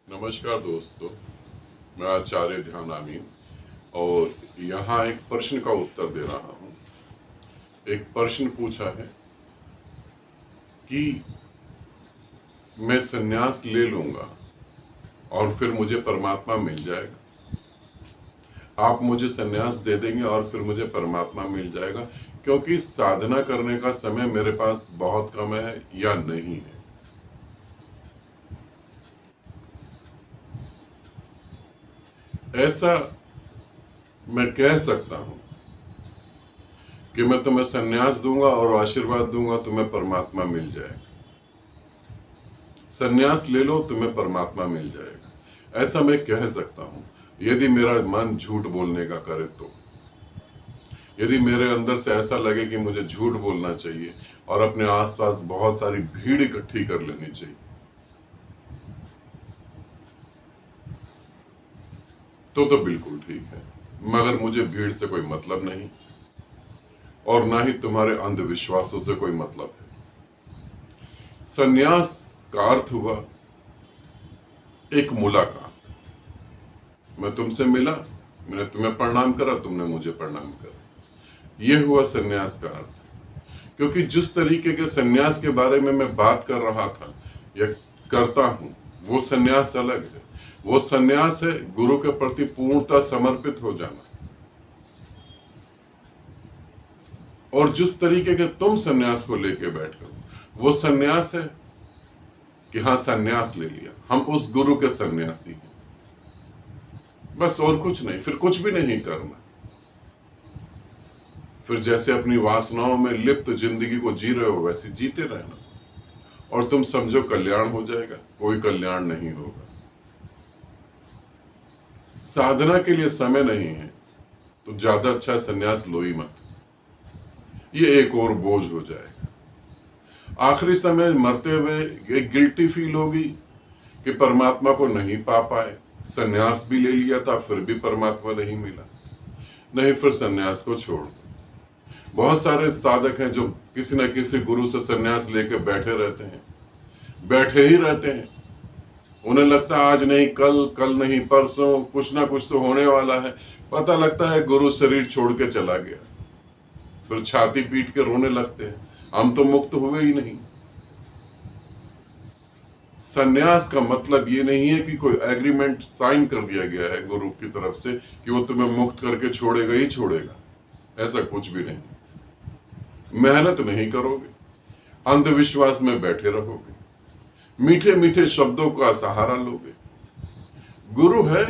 नमस्कार दोस्तों, मैं आचार्य ध्यान आमीन और यहाँ एक प्रश्न का उत्तर दे रहा हूँ। एक प्रश्न पूछा है कि मैं संन्यास ले लूंगा और फिर मुझे परमात्मा मिल जाएगा। आप मुझे संन्यास दे देंगे और फिर मुझे परमात्मा मिल जाएगा, क्योंकि साधना करने का समय मेरे पास बहुत कम है या नहीं है। ऐसा मैं कह सकता हूं कि मैं तुम्हें संन्यास दूंगा और आशीर्वाद दूंगा, तुम्हें परमात्मा मिल जाएगा। संन्यास ले लो, तुम्हें परमात्मा मिल जाएगा। ऐसा मैं कह सकता हूं यदि मेरा मन झूठ बोलने का करे तो। यदि मेरे अंदर से ऐसा लगे कि मुझे झूठ बोलना चाहिए और अपने आसपास बहुत सारी भीड़ इकट्ठी कर लेनी चाहिए, तो बिल्कुल ठीक है, मगर मुझे भीड़ से कोई मतलब नहीं और ना ही तुम्हारे अंधविश्वासों से कोई मतलब है। संन्यास का अर्थ हुआ एक मुलाकात। मैं तुमसे मिला, मैंने तुम्हें प्रणाम करा, तुमने मुझे प्रणाम करा। यह हुआ संन्यास का अर्थ। क्योंकि जिस तरीके के संन्यास के बारे में मैं बात कर रहा था या करता हूं, वो संन्यास अलग है। वो संन्यास है गुरु के प्रति पूर्णतः समर्पित हो जाना। और जिस तरीके के तुम संन्यास को लेके बैठे हो, वो संन्यास है कि हाँ, संन्यास ले लिया, हम उस गुरु के सन्यासी हैं, बस और कुछ नहीं, फिर कुछ भी नहीं करना। फिर जैसे अपनी वासनाओं में लिप्त जिंदगी को जी रहे हो वैसे जीते रहना और तुम समझो कल्याण हो जाएगा। कोई कल्याण नहीं होगा। साधना के लिए समय नहीं है तो ज्यादा अच्छा संन्यास लो ही मत, ये एक और बोझ हो जाएगा। आखिरी समय मरते हुए एक गिल्टी फील होगी कि परमात्मा को नहीं पा पाए, संन्यास भी ले लिया था फिर भी परमात्मा नहीं मिला। नहीं, फिर संन्यास को छोड़ दो। बहुत सारे साधक हैं जो किसी न किसी गुरु से संन्यास लेके बैठे रहते हैं, बैठे ही रहते हैं। उन्हें लगता है आज नहीं कल, कल नहीं परसों, कुछ ना कुछ तो होने वाला है। पता लगता है गुरु शरीर छोड़ के चला गया, फिर छाती पीट के रोने लगते हैं, हम तो मुक्त हुए ही नहीं। संन्यास का मतलब ये नहीं है कि कोई एग्रीमेंट साइन कर दिया गया है गुरु की तरफ से कि वो तुम्हें मुक्त करके छोड़ेगा ही छोड़ेगा। ऐसा कुछ भी नहीं। मेहनत नहीं करोगे, अंधविश्वास में बैठे रहोगे, मीठे मीठे शब्दों का सहारा लोगे। गुरु है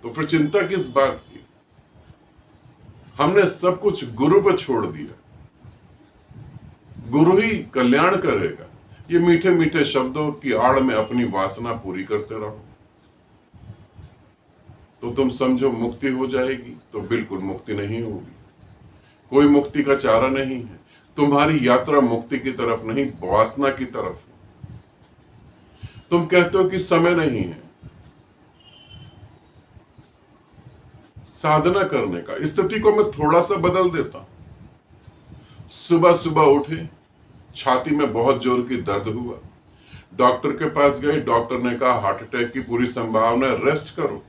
तो फिर चिंता किस बात की। हमने सब कुछ गुरु पर छोड़ दिया। गुरु ही कल्याण करेगा। ये मीठे मीठे शब्दों की आड़ में अपनी वासना पूरी करते रहो तो तुम समझो मुक्ति हो जाएगी, तो बिल्कुल मुक्ति नहीं होगी। कोई मुक्ति का चारा नहीं है। तुम्हारी यात्रा मुक्ति की तरफ नहीं, वासना की तरफ है। तुम कहते हो कि समय नहीं है साधना करने का। स्थिति को मैं थोड़ा सा बदल देता हूं। सुबह सुबह उठे, छाती में बहुत जोर की दर्द हुआ, डॉक्टर के पास गए, डॉक्टर ने कहा हार्ट अटैक की पूरी संभावना है, रेस्ट करो।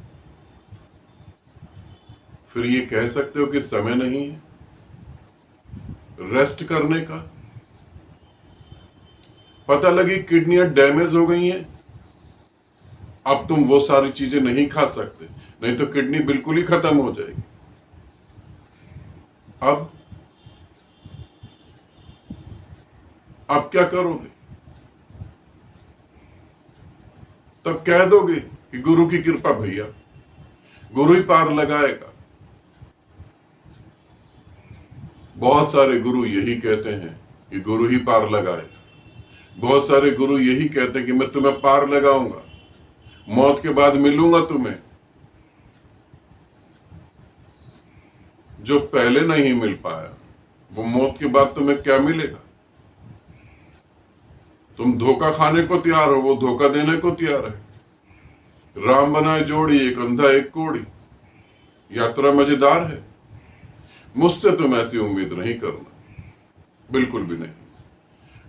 फिर ये कह सकते हो कि समय नहीं है रेस्ट करने का। पता लगी किडनियां डैमेज हो गई हैं, अब तुम वो सारी चीजें नहीं खा सकते, नहीं तो किडनी बिल्कुल ही खत्म हो जाएगी। अब क्या करोगे? तब कह दोगे कि गुरु की कृपा भैया, गुरु ही पार लगाएगा। बहुत सारे गुरु यही कहते हैं कि गुरु ही पार लगाएगा। बहुत सारे गुरु यही कहते हैं कि मैं तुम्हें पार लगाऊंगा, मौत के बाद मिलूंगा तुम्हें। जो पहले नहीं मिल पाया वो मौत के बाद तुम्हें क्या मिलेगा? तुम धोखा खाने को तैयार हो, वो धोखा देने को तैयार है। राम बनाए जोड़ी, एक अंधा एक कोड़ी। यात्रा मजेदार है। मुझसे तुम ऐसी उम्मीद नहीं करना, बिल्कुल भी नहीं।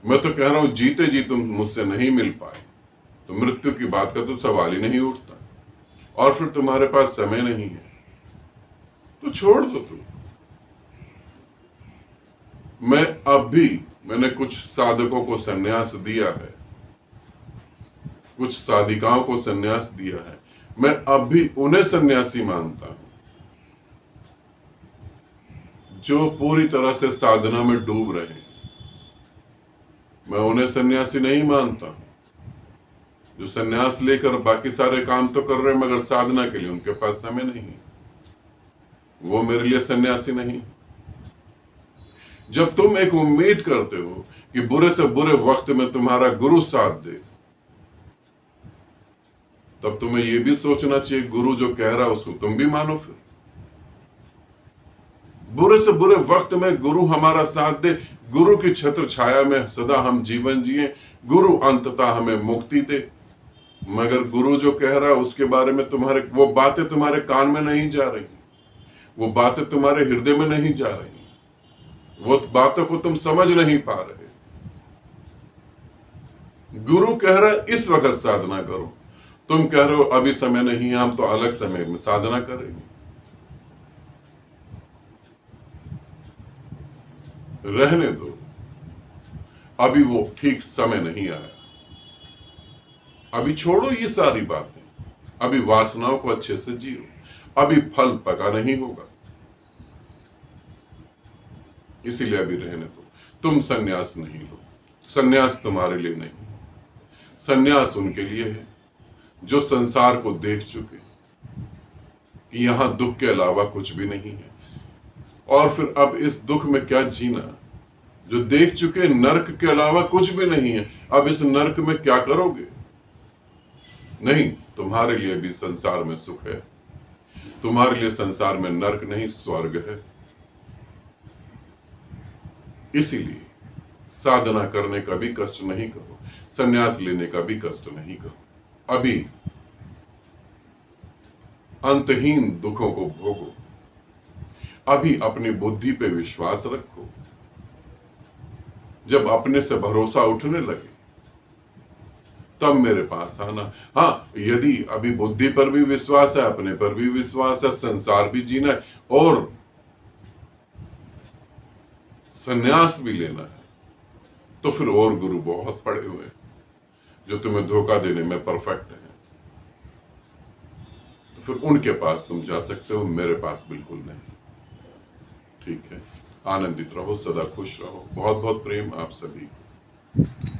मैं तो कह रहा हूं जीते जी तुम मुझसे नहीं मिल पाए तो मृत्यु की बात का तो सवाल ही नहीं उठता, और फिर तुम्हारे पास समय नहीं है तो छोड़ दो तुम। मैंने कुछ साधकों को संन्यास दिया है, कुछ साधिकाओं को संन्यास दिया है, मैं अब भी उन्हें सन्यासी मानता हूं जो पूरी तरह से साधना में डूब रहे हैं। मैं उन्हें सन्यासी नहीं मानता हूं जो सन्यास लेकर बाकी सारे काम तो कर रहे हैं मगर साधना के लिए उनके पास समय नहीं है। वो मेरे लिए सन्यासी नहीं। जब तुम एक उम्मीद करते हो कि बुरे से बुरे वक्त में तुम्हारा गुरु साथ दे, तब तुम्हें यह भी सोचना चाहिए गुरु जो कह रहा है उसको तुम भी मानो। फिर बुरे से बुरे वक्त में गुरु हमारा साथ दे, गुरु की छत्र छाया में सदा हम जीवन जिए, गुरु अंततः हमें मुक्ति दे। मगर गुरु जो कह रहा है उसके बारे में वो बातें तुम्हारे कान में नहीं जा रही, वो बातें तुम्हारे हृदय में नहीं जा रही, वो बातों को तुम समझ नहीं पा रहे। गुरु कह रहा है इस वक्त साधना करो, तुम कह रहे हो अभी समय नहीं है, हम तो अलग समय में साधना करेंगे। रहने दो, अभी वो ठीक समय नहीं आया। अभी छोड़ो ये सारी बातें, अभी वासनाओं को अच्छे से जियो, अभी फल पका नहीं होगा, इसीलिए अभी रहने दो। तुम सन्यास नहीं लो, सन्यास तुम्हारे लिए नहीं, सन्यास उनके लिए है जो संसार को देख चुके कि यहां दुख के अलावा कुछ भी नहीं है, और फिर अब इस दुख में क्या जीना। जो देख चुके नरक के अलावा कुछ भी नहीं है, अब इस नरक में क्या करोगे। नहीं, तुम्हारे लिए भी संसार में सुख है, तुम्हारे लिए संसार में नरक नहीं स्वर्ग है। इसीलिए साधना करने का भी कष्ट नहीं करो, संन्यास लेने का भी कष्ट नहीं करो। अभी अंतहीन दुखों को भोगो, अभी अपनी बुद्धि पे विश्वास रखो। जब अपने से भरोसा उठने लगे तब मेरे पास आना। हाँ, यदि अभी बुद्धि पर भी विश्वास है, अपने पर भी विश्वास है, संसार भी जीना है और संन्यास भी लेना है, तो फिर और गुरु बहुत पड़े हुए हैं जो तुम्हें धोखा देने में परफेक्ट है। तो फिर उनके पास तुम जा सकते हो, मेरे पास बिल्कुल नहीं। ठीक है, आनंदित रहो, सदा खुश रहो। बहुत बहुत प्रेम आप सभी को।